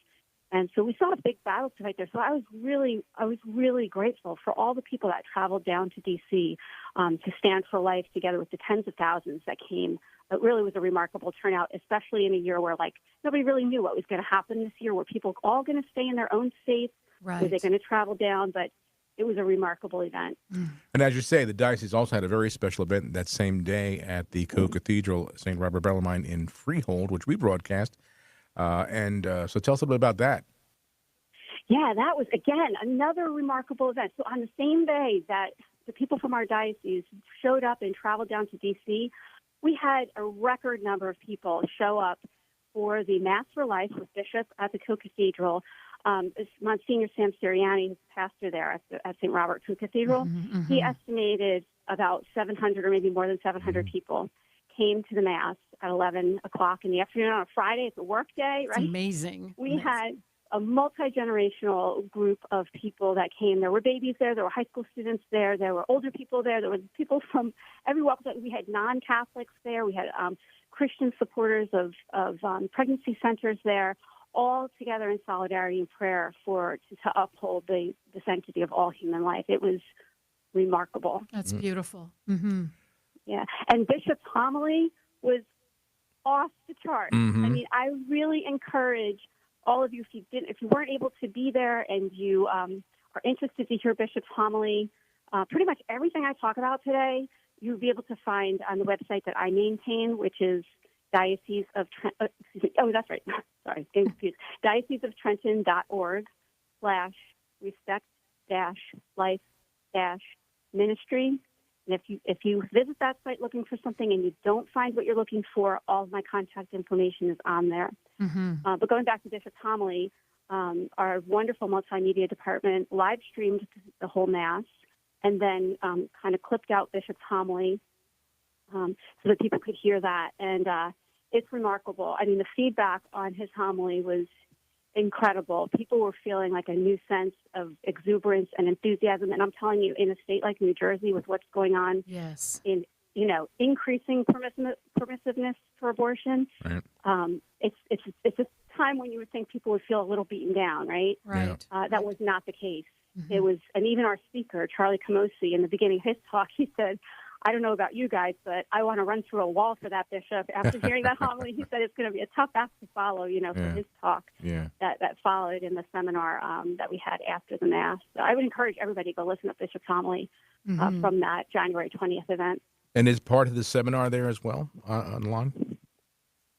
[SPEAKER 5] And so we saw a big battle to fight there. So I was really grateful for all the people that traveled down to D.C. To stand for life together with the tens of thousands that came. It really was a remarkable turnout, especially in a year where, like, nobody really knew what was going to happen this year. Were people all going to stay in their own states?
[SPEAKER 2] Right.
[SPEAKER 5] Were they going to travel down? But it was a remarkable event.
[SPEAKER 1] And as you say, the diocese also had a very special event that same day at the Co-Cathedral, St. Robert Bellarmine in Freehold, which we broadcast. So tell us a bit about that.
[SPEAKER 5] Yeah, that was, again, another remarkable event. So on the same day that the people from our diocese showed up and traveled down to D.C., we had a record number of people show up for the Mass for Life with Bishop at the Co-Cathedral. It's Monsignor Sam Sirianni, who's pastor there at St. Robert Co-Cathedral. He estimated about 700 or maybe more than 700 people came to the Mass at 11 o'clock in the afternoon on a Friday. It's a work day,
[SPEAKER 2] It's
[SPEAKER 5] right?
[SPEAKER 2] amazing.
[SPEAKER 5] We had a multi-generational group of people that came. There were babies there. There were high school students there. There were older people there. There were people from every walk. We had non-Catholics there. We had Christian supporters of pregnancy centers there, all together in solidarity and prayer to uphold the sanctity of all human life. It was remarkable.
[SPEAKER 2] That's beautiful. Mm-hmm.
[SPEAKER 5] Yeah, and Bishop's homily was off the charts. I mean, I really encourage all of you, if you weren't able to be there and you are interested to hear Bishop's homily, pretty much everything I talk about today, you'll be able to find on the website that I maintain, which is Diocese of Trenton. Oh, that's right. Sorry, getting confused. dioceseoftrenton.org/respect-life-ministry. And if you visit that site looking for something and you don't find what you're looking for, all of my contact information is on there. But going back to Bishop's homily, our wonderful multimedia department live streamed the whole Mass and then kind of clipped out Bishop's homily so that people could hear that. And it's remarkable. I mean, the feedback on his homily was incredible. People were feeling like a new sense of exuberance and enthusiasm. And I'm telling you, in a state like New Jersey, with what's going on in increasing permissiveness for abortion,
[SPEAKER 1] Right.
[SPEAKER 5] It's a time when you would think people would feel a little beaten down, right?
[SPEAKER 2] Right.
[SPEAKER 5] That was not the case. It was, and even our speaker, Charlie Camosi, in the beginning of his talk, he said, I don't know about you guys, but I want to run through a wall for that bishop. After hearing that homily, he said it's going to be a tough act to follow, for his talk that followed in the seminar that we had after the Mass. So I would encourage everybody to go listen to Bishop's homily from that January 20th event.
[SPEAKER 1] And is part of the seminar there as well online?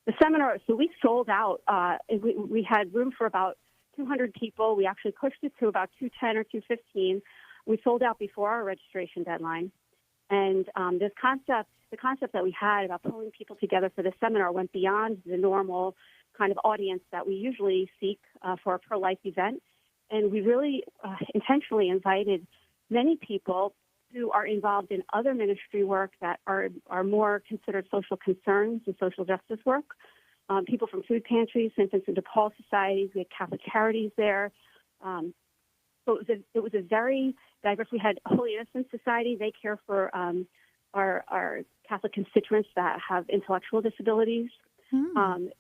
[SPEAKER 5] The seminar, so we sold out. We had room for about 200 people. We actually pushed it to about 210 or 215. We sold out before our registration deadline. And the concept that we had about pulling people together for the seminar went beyond the normal kind of audience that we usually seek for a pro-life event. And we really intentionally invited many people who are involved in other ministry work that are more considered social concerns and social justice work. People from food pantries, St. Vincent de Paul societies. We had Catholic Charities there. So it was a very diverse. We had Holy Innocents Society. They care for our Catholic constituents that have intellectual disabilities.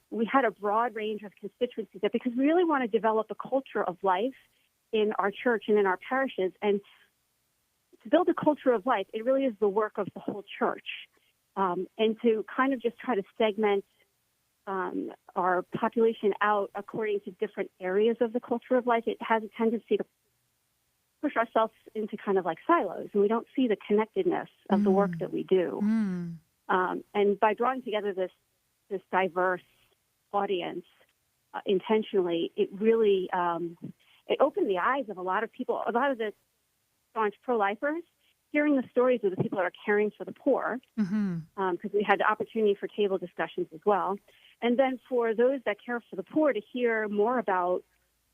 [SPEAKER 5] We had a broad range of constituencies there because we really want to develop a culture of life in our church and in our parishes. And to build a culture of life, it really is the work of the whole church. And to kind of just try to segment our population out according to different areas of the culture of life, it has a tendency to push ourselves into kind of like silos, and we don't see the connectedness of the work that we do. And by drawing together this diverse audience intentionally, it really it opened the eyes of a lot of people, a lot of the staunch pro-lifers, hearing the stories of the people that are caring for the poor, because we had the opportunity for table discussions as well. And then for those that care for the poor to hear more about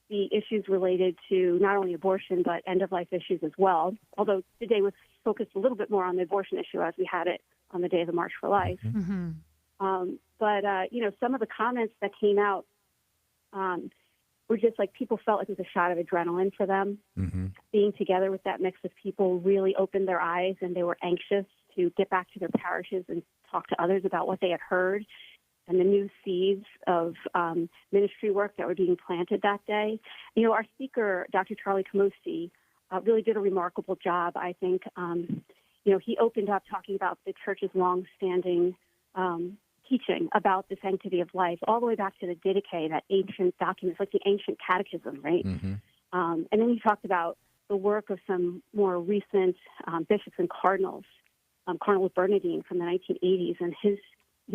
[SPEAKER 5] the issues related to not only abortion, but end-of-life issues as well, although today was focused a little bit more on the abortion issue as we had it on the day of the March for Life. But some of the comments that came out were just like people felt like it was a shot of adrenaline for them. Being together with that mix of people really opened their eyes, and they were anxious to get back to their parishes and talk to others about what they had heard and the new seeds of ministry work that were being planted that day. Our speaker, Dr. Charlie Camosi, really did a remarkable job, I think. He opened up talking about the church's longstanding teaching about the sanctity of life, all the way back to the Didache, that ancient document, like the ancient catechism, right? And then he talked about the work of some more recent bishops and cardinals, Cardinal Bernardine from the 1980s, and his,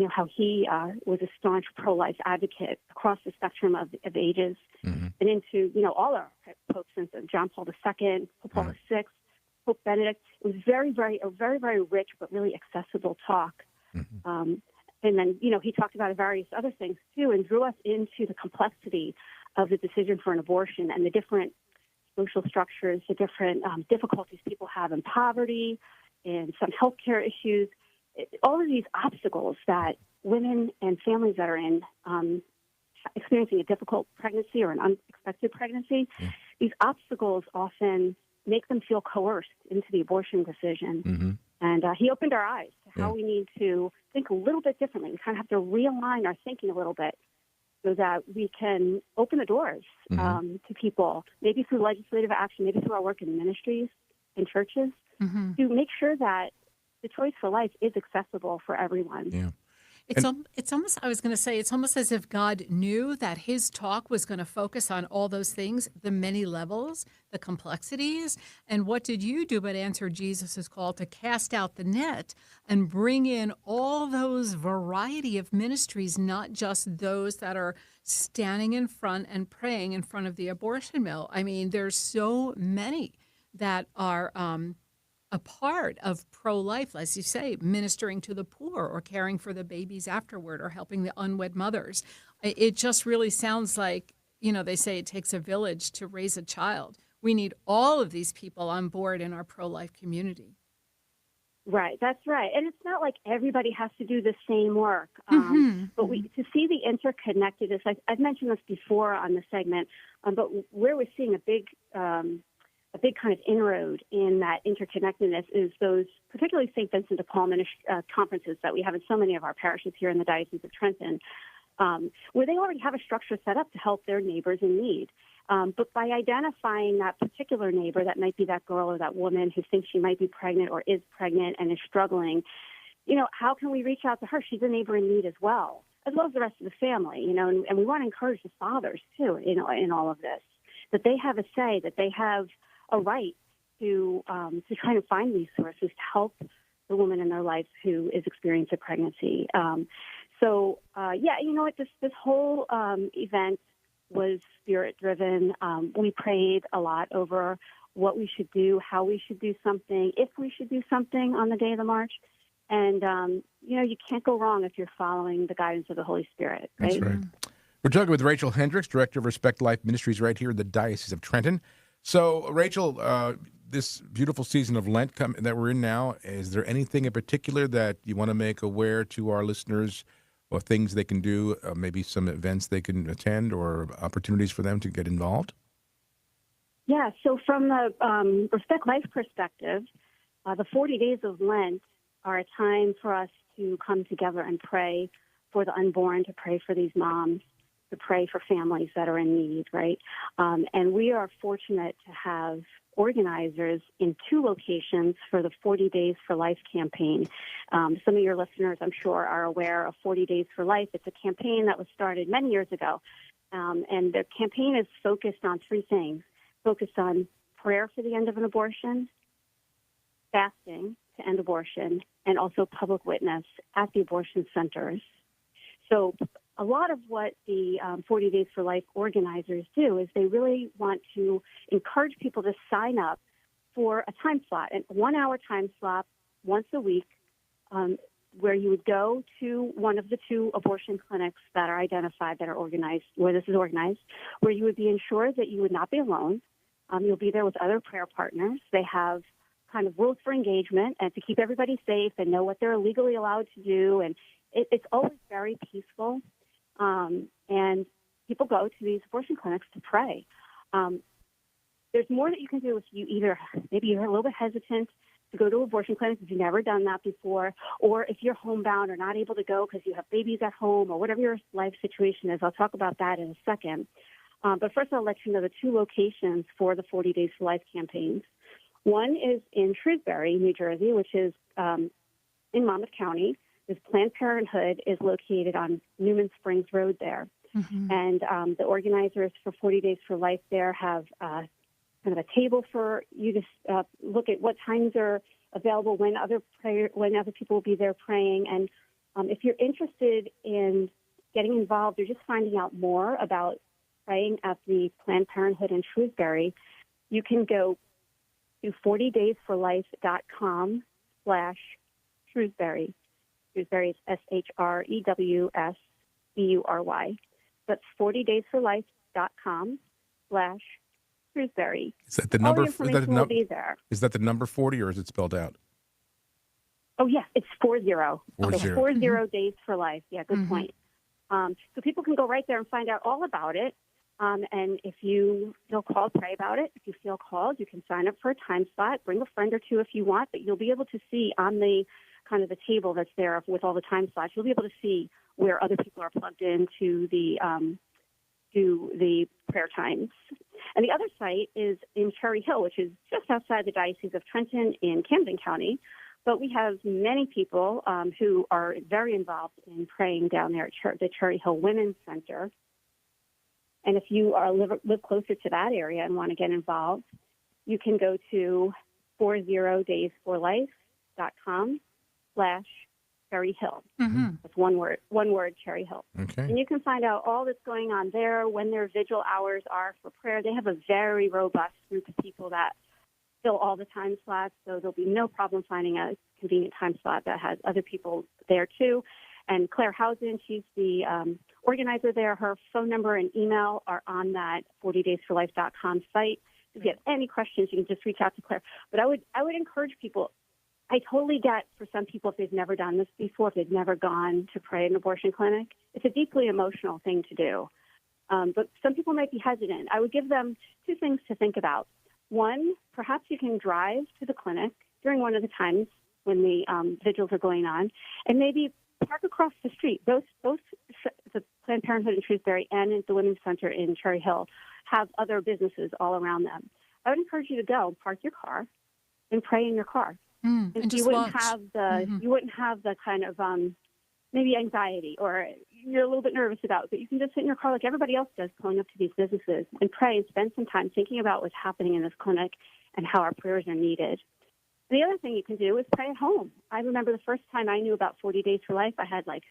[SPEAKER 5] how he was a staunch pro-life advocate across the spectrum of ages, and into, all our popes since John Paul II, Pope Paul VI, Pope Benedict. It was a very, very rich but really accessible talk. And then, he talked about various other things too, and drew us into the complexity of the decision for an abortion and the different social structures, the different difficulties people have in poverty, and some healthcare issues, all of these obstacles that women and families that are in experiencing a difficult pregnancy or an unexpected pregnancy, these obstacles often make them feel coerced into the abortion decision. And he opened our eyes to how we need to think a little bit differently. We kind of have to realign our thinking a little bit so that we can open the doors to people, maybe through legislative action, maybe through our work in ministries and churches, to make sure that the choice for life is accessible for everyone.
[SPEAKER 1] Yeah.
[SPEAKER 2] It's almost, I was going to say, it's almost as if God knew that his talk was going to focus on all those things, the many levels, the complexities. And what did you do but answer Jesus' call to cast out the net and bring in all those variety of ministries, not just those that are standing in front and praying in front of the abortion mill. I mean, there's so many that are a part of pro-life, as you say, ministering to the poor or caring for the babies afterward or helping the unwed mothers. It just really sounds like, they say it takes a village to raise a child. We need all of these people on board in our pro-life community.
[SPEAKER 5] Right, that's right. And it's not like everybody has to do the same work. But to see the interconnectedness, I've mentioned this before on the segment, but where we're seeing a big kind of inroad in that interconnectedness is those, particularly St. Vincent de Paul conferences that we have in so many of our parishes here in the Diocese of Trenton, where they already have a structure set up to help their neighbors in need. But by identifying that particular neighbor, that might be that girl or that woman who thinks she might be pregnant or is pregnant and is struggling, how can we reach out to her? She's a neighbor in need as well as the rest of the family, and we want to encourage the fathers too, in all of this, that they have a say, that they have a right to try to find resources to help the woman in their life who is experiencing pregnancy. This whole event was spirit-driven. We prayed a lot over what we should do, how we should do something, if we should do something on the day of the march. And, you can't go wrong if you're following the guidance of the Holy Spirit. Right?
[SPEAKER 1] That's right. We're talking with Rachel Hendricks, Director of Respect Life Ministries right here in the Diocese of Trenton. So, Rachel, this beautiful season of Lent that we're in now, is there anything in particular that you want to make aware to our listeners or things they can do, maybe some events they can attend or opportunities for them to get involved?
[SPEAKER 5] Yeah, so from the Respect Life perspective, the 40 days of Lent are a time for us to come together and pray for the unborn, to pray for these moms, to pray for families that are in need, right? And we are fortunate to have organizers in 2 locations for the 40 Days for Life campaign. Some of your listeners, I'm sure, are aware of 40 Days for Life. It's a campaign that was started many years ago. And the campaign is focused on 3 things: focused on prayer for the end of an abortion, fasting to end abortion, and also public witness at the abortion centers. So a lot of what the 40 Days for Life organizers do is they really want to encourage people to sign up for a time slot, a 1-hour time slot once a week, where you would go to one of the 2 abortion clinics that are identified, that are organized, where this is organized, where you would be ensured that you would not be alone. You'll be there with other prayer partners. They have kind of rules for engagement and to keep everybody safe and know what they're legally allowed to do. And it's always very peaceful. And people go to these abortion clinics to pray. There's more that you can do if maybe you're a little bit hesitant to go to abortion clinics if you've never done that before, or if you're homebound or not able to go because you have babies at home or whatever your life situation is. I'll talk about that in a second. But first I'll let you know the 2 locations for the 40 Days for Life campaigns. One is in Shrewsbury, New Jersey, which is in Monmouth County. This Planned Parenthood is located on Newman Springs Road there. And the organizers for 40 Days for Life there have kind of a table for you to look at what times are available, when other people will be there praying. And if you're interested in getting involved or just finding out more about praying at the Planned Parenthood in Shrewsbury, you can go to 40daysforlife.com/Shrewsbury. Shrewsbury is SHREWSBURY. That's 40daysforlife.com/Shrewsbury.
[SPEAKER 1] Is that the
[SPEAKER 5] All
[SPEAKER 1] number?
[SPEAKER 5] the information will be there.
[SPEAKER 1] Is that the number 40, or is it spelled out?
[SPEAKER 5] Oh, yes, it's 40.
[SPEAKER 1] 40.
[SPEAKER 5] So 40 Days for Life. Yeah, good point. So people can go right there and find out all about it. And if you feel called, pray about it. If you feel called, you can sign up for a time slot. Bring a friend or two if you want, but you'll be able to see on the kind of the table that's there with all the time slots, you'll be able to see where other people are plugged into the prayer times. And the other site is in Cherry Hill, which is just outside the Diocese of Trenton in Camden County. But we have many people who are very involved in praying down there at the Cherry Hill Women's Center. And if you live closer to that area and want to get involved, you can go to 40daysforlife.com/Cherry Hill. That's one word, Cherry Hill.
[SPEAKER 1] Okay.
[SPEAKER 5] And you can find out all that's going on there, when their vigil hours are for prayer. They have a very robust group of people that fill all the time slots, so there'll be no problem finding a convenient time slot that has other people there too. And Claire Housen, she's the organizer there. Her phone number and email are on that 40daysforlife.com site. If you have any questions, you can just reach out to Claire. But I would encourage people. I totally get for some people if they've never done this before, if they've never gone to pray at an abortion clinic, it's a deeply emotional thing to do. But some people might be hesitant. I would give them two things to think about. One, perhaps you can drive to the clinic during one of the times when the vigils are going on, and maybe park across the street. Both the Planned Parenthood in Shrewsbury and the Women's Center in Cherry Hill have other businesses all around them. I would encourage you to go park your car and pray in your car.
[SPEAKER 2] And
[SPEAKER 5] you
[SPEAKER 2] just
[SPEAKER 5] wouldn't
[SPEAKER 2] watch.
[SPEAKER 5] have you wouldn't have the kind of maybe anxiety or you're a little bit nervous about, but you can just sit in your car like everybody else does, pulling up to these businesses and pray and spend some time thinking about what's happening in this clinic and how our prayers are needed. And the other thing you can do is pray at home. I remember the first time I knew about 40 Days for Life, I had like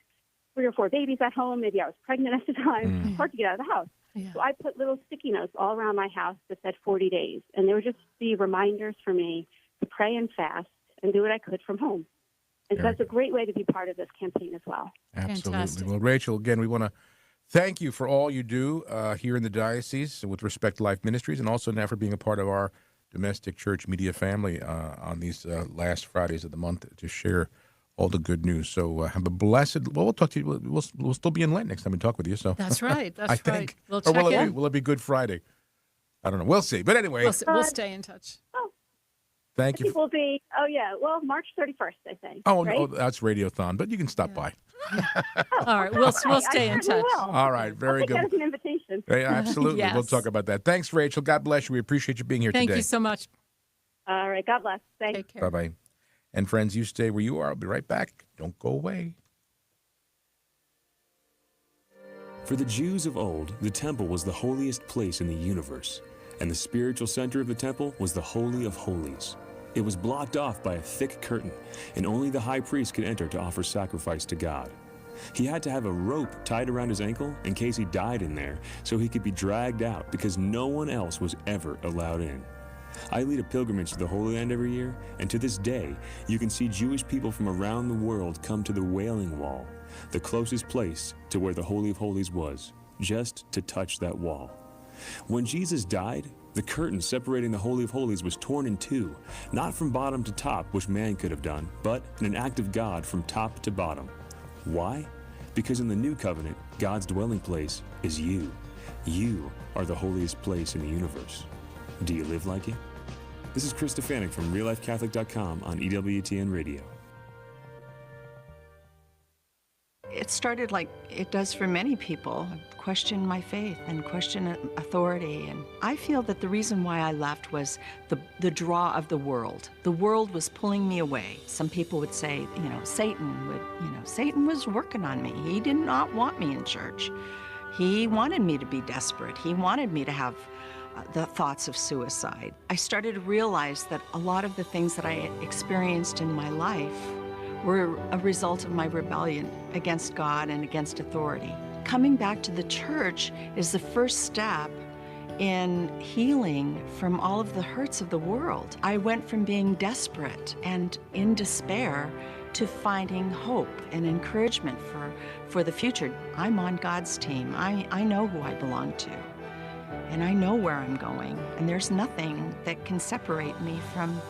[SPEAKER 5] 3 or 4 babies at home. Maybe I was pregnant at the time. It's hard to get out of the house.
[SPEAKER 2] Yeah.
[SPEAKER 5] So I put little sticky notes all around my house that said 40 days. And they would just be reminders for me to pray and fast and do what I could from home. And so
[SPEAKER 1] Very
[SPEAKER 5] that's a great way to be part of this campaign as well.
[SPEAKER 1] Absolutely.
[SPEAKER 2] Fantastic.
[SPEAKER 1] Well, Rachel, again, we want to thank you for all you do here in the diocese with Respect Life Ministries, and also now for being a part of our domestic church media family on these last Fridays of the month to share all the good news. So have a blessed. Well, we'll talk to you. We'll still be in Lent next time we talk with you. So
[SPEAKER 2] That's right. That's
[SPEAKER 1] I
[SPEAKER 2] right.
[SPEAKER 1] think.
[SPEAKER 2] We'll
[SPEAKER 1] Or
[SPEAKER 2] check in.
[SPEAKER 1] will it be Good Friday? I don't know. We'll see. But anyway,
[SPEAKER 2] We'll stay in touch.
[SPEAKER 1] thank
[SPEAKER 5] I
[SPEAKER 1] you.
[SPEAKER 5] think we'll be, March 31st, I think.
[SPEAKER 1] Oh,
[SPEAKER 5] right?
[SPEAKER 1] no, that's Radiothon, but you can stop by.
[SPEAKER 2] All right. We'll stay in
[SPEAKER 5] certainly
[SPEAKER 2] touch.
[SPEAKER 5] will.
[SPEAKER 1] All right, very
[SPEAKER 5] I'll take
[SPEAKER 1] good.
[SPEAKER 5] that as an invitation.
[SPEAKER 1] Hey, absolutely. We'll
[SPEAKER 2] Yes.
[SPEAKER 1] talk about that. Thanks, Rachel. God bless you. We appreciate you being here
[SPEAKER 2] Thank
[SPEAKER 1] today.
[SPEAKER 2] you so much.
[SPEAKER 5] All right. God bless. Thanks.
[SPEAKER 2] Take care.
[SPEAKER 1] Bye-bye. And friends, you stay where you are. I'll be right back. Don't go away.
[SPEAKER 6] For the Jews of old, the temple was the holiest place in the universe, and the spiritual center of the temple was the Holy of Holies. It was blocked off by a thick curtain, and only the high priest could enter to offer sacrifice to God. He had to have a rope tied around his ankle in case he died in there, so he could be dragged out because no one else was ever allowed in. I lead a pilgrimage to the Holy Land every year, and to this day, you can see Jewish people from around the world come to the Wailing Wall, the closest place to where the Holy of Holies was, just to touch that wall. When Jesus died, the curtain separating the Holy of Holies was torn in two, not from bottom to top, which man could have done, but in an act of God from top to bottom. Why? Because in the new covenant, God's dwelling place is you. You are the holiest place in the universe. Do you live like it? This is Chris Stefanik from RealLifeCatholic.com on EWTN Radio.
[SPEAKER 7] It started like it does for many people, question my faith and question authority. And I feel that the reason why I left was the draw of the world. The world was pulling me away. Some people would say, Satan was working on me. He did not want me in church. He wanted me to be desperate. He wanted me to have the thoughts of suicide. I started to realize that a lot of the things that I experienced in my life were a result of my rebellion against God and against authority. coming back to the church is the first step in healing from all of the hurts of the world. I went from being desperate and in despair to finding hope and encouragement for the future. I'm on God's team. I know who I belong to, and I know where I'm going, and there's nothing that can separate me from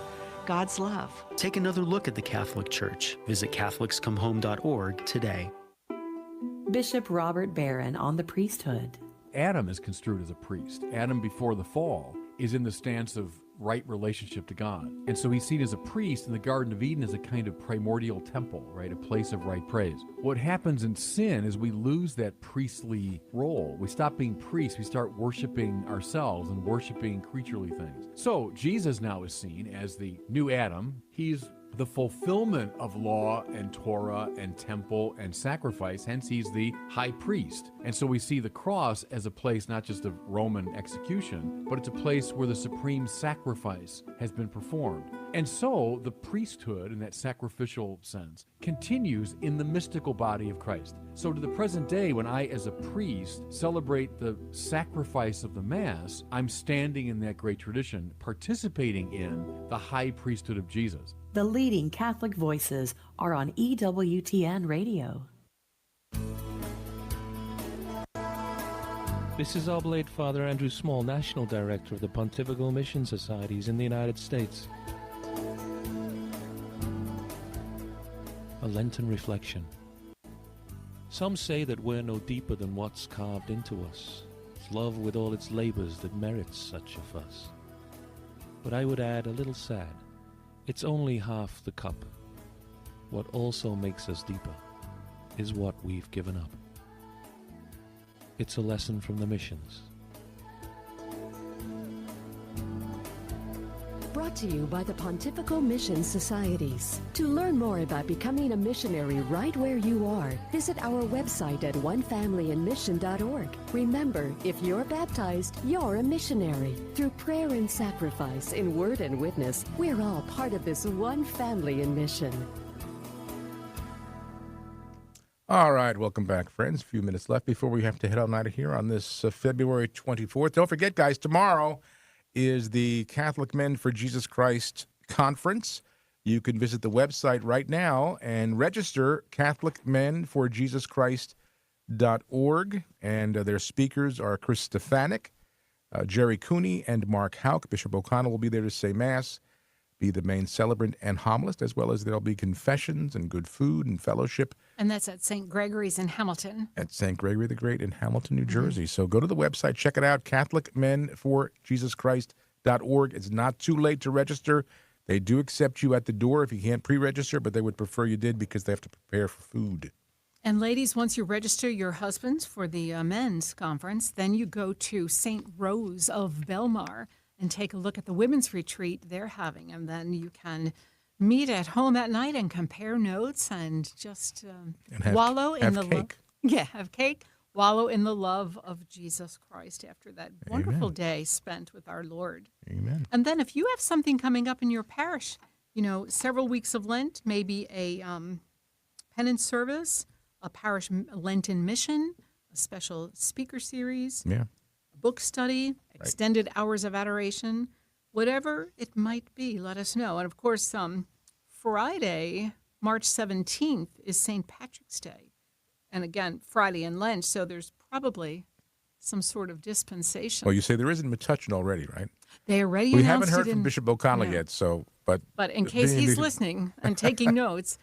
[SPEAKER 7] God's love.
[SPEAKER 8] Take another look at the Catholic Church. Visit CatholicsComeHome.org today.
[SPEAKER 9] Bishop Robert Barron on the priesthood.
[SPEAKER 10] Adam is construed as a priest. Adam, before the fall, is in the stance of right relationship to God. And so he's seen as a priest in the Garden of Eden as a kind of primordial temple, right? A place of right praise. What happens in sin is we lose that priestly role. We stop being priests. We start worshiping ourselves and worshiping creaturely things. So Jesus now is seen as the new Adam. He's the fulfillment of law and Torah and temple and sacrifice. Hence, he's the high priest. And so we see the cross as a place not just of Roman execution, but it's a place where the supreme sacrifice has been performed. And so the priesthood, in that sacrificial sense, continues in the mystical body of Christ. So to the present day, when I, as a priest, celebrate the sacrifice of the Mass, I'm standing in that great tradition, participating in the high priesthood of Jesus.
[SPEAKER 9] The leading Catholic voices are on EWTN Radio.
[SPEAKER 11] This is Oblate Father Andrew Small, National Director of the Pontifical Mission Societies in the United States. A Lenten Reflection. Some say that we're no deeper than what's carved into us. It's love with all its labors that merits such a fuss. But I would add a little sad. It's only half the cup. What also makes us deeper is what we've given up. It's a lesson from the missions.
[SPEAKER 12] Brought to you by the Pontifical Mission Societies. To learn more about becoming a missionary right where you are, visit our website at onefamilyinmission.org. Remember, if you're baptized, you're a missionary. Through prayer and sacrifice, in word and witness, we're all part of this one family in mission.
[SPEAKER 1] All right, welcome back, friends. A few minutes left before we have to head out night here on this February 24th. Don't forget, guys, tomorrow is the Catholic Men for Jesus Christ Conference. You can visit the website right now and register CatholicMenForJesusChrist.org. And their speakers are Chris Stefanik, Jerry Cooney, and Mark Houck. Bishop O'Connell will be there to say Mass, be the main celebrant and homilist, as well as there'll be confessions and good food and fellowship.
[SPEAKER 2] And that's at St. Gregory's in Hamilton.
[SPEAKER 1] At St. Gregory the Great in Hamilton, New Jersey. So go to the website, check it out, CatholicMenForJesusChrist.org. It's not too late to register. They do accept you at the door if you can't pre-register, but they would prefer you did because they have to prepare for food.
[SPEAKER 2] And ladies, once you register your husbands for the men's conference, then you go to St. Rose of Belmar and take a look at the women's retreat they're having. And then you can meet at home at night and compare notes and just wallow in the love. Yeah, have cake, wallow in the love of Jesus Christ after that wonderful day spent with our Lord.
[SPEAKER 1] Amen.
[SPEAKER 2] And then if you have something coming up in your parish, you know, several weeks of Lent, maybe a penance service, a parish Lenten mission, a special speaker series, book study, extended hours of adoration, whatever it might be, let us know. And of course, Friday, March 17th, is St. Patrick's Day. And again, Friday in Lent, so there's probably some sort of dispensation.
[SPEAKER 1] Well, you say there isn't Metuchen already, right?
[SPEAKER 2] They already
[SPEAKER 1] We
[SPEAKER 2] announced
[SPEAKER 1] haven't heard
[SPEAKER 2] it
[SPEAKER 1] from Bishop O'Connell yet, so, but
[SPEAKER 2] in case he's listening and taking notes,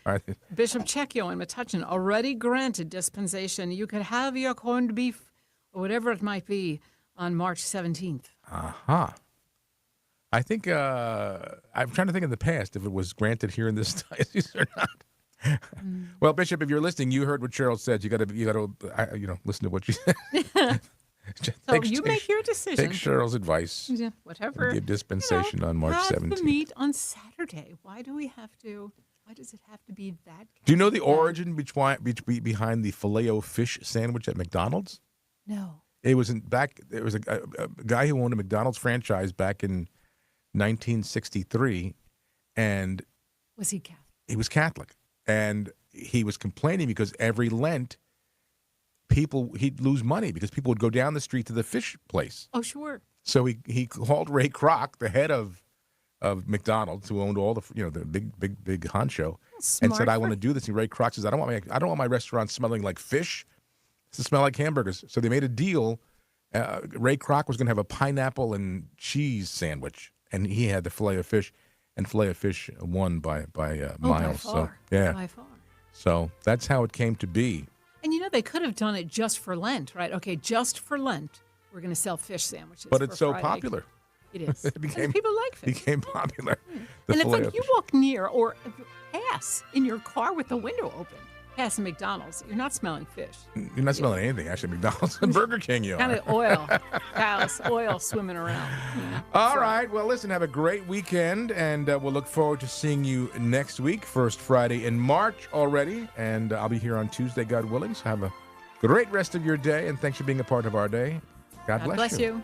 [SPEAKER 2] Bishop Checchio and Metuchen already granted dispensation. You could have your corned beef or whatever it might be on March 17th.
[SPEAKER 1] I think I'm trying to think in the past if it was granted here in this diocese or not. Well, Bishop, if you're listening, you heard what Cheryl said. You got to listen to what she said.
[SPEAKER 2] So you make your decision.
[SPEAKER 1] Take Cheryl's advice.
[SPEAKER 2] Yeah, whatever.
[SPEAKER 1] Give dispensation on March 17th.
[SPEAKER 2] Have to meet on Saturday. Why does it have to be that?
[SPEAKER 1] Do you know the origin behind the Filet-O-Fish sandwich at McDonald's?
[SPEAKER 2] No.
[SPEAKER 1] It was a guy who owned a McDonald's franchise back in 1963, and
[SPEAKER 2] was he Catholic?
[SPEAKER 1] He was Catholic, and he was complaining because every Lent he'd lose money because people would go down the street to the fish place.
[SPEAKER 2] Oh, sure.
[SPEAKER 1] So he called Ray Kroc, the head of McDonald's, who owned all the the big honcho, and said, "I want to do this." And Ray Kroc says, "I don't want my restaurant smelling like fish. It's to smell like hamburgers." So they made a deal. Ray Kroc was going to have a pineapple and cheese sandwich, and he had the filet of fish, and filet of fish won by miles.
[SPEAKER 2] By far.
[SPEAKER 1] So yeah,
[SPEAKER 2] By far.
[SPEAKER 1] so that's how it came to be.
[SPEAKER 2] And they could have done it just for Lent, right? Okay, just for Lent, we're going to sell fish sandwiches.
[SPEAKER 1] But
[SPEAKER 2] for
[SPEAKER 1] it's so
[SPEAKER 2] Friday.
[SPEAKER 1] popular.
[SPEAKER 2] It is.
[SPEAKER 1] It became,
[SPEAKER 2] people like fish.
[SPEAKER 1] Became popular. The
[SPEAKER 2] And it's
[SPEAKER 1] filet
[SPEAKER 2] like
[SPEAKER 1] of
[SPEAKER 2] you
[SPEAKER 1] fish.
[SPEAKER 2] walk near or pass in your car with the window open, past McDonald's, you're not smelling fish.
[SPEAKER 1] You're not smelling anything, actually. McDonald's and Burger King, you
[SPEAKER 2] Kind
[SPEAKER 1] are.
[SPEAKER 2] of oil, cows, oil swimming around.
[SPEAKER 1] All right. Well, listen, have a great weekend, and we'll look forward to seeing you next week, first Friday in March already, and I'll be here on Tuesday, God willing. So have a great rest of your day, and thanks for being a part of our day. God bless you.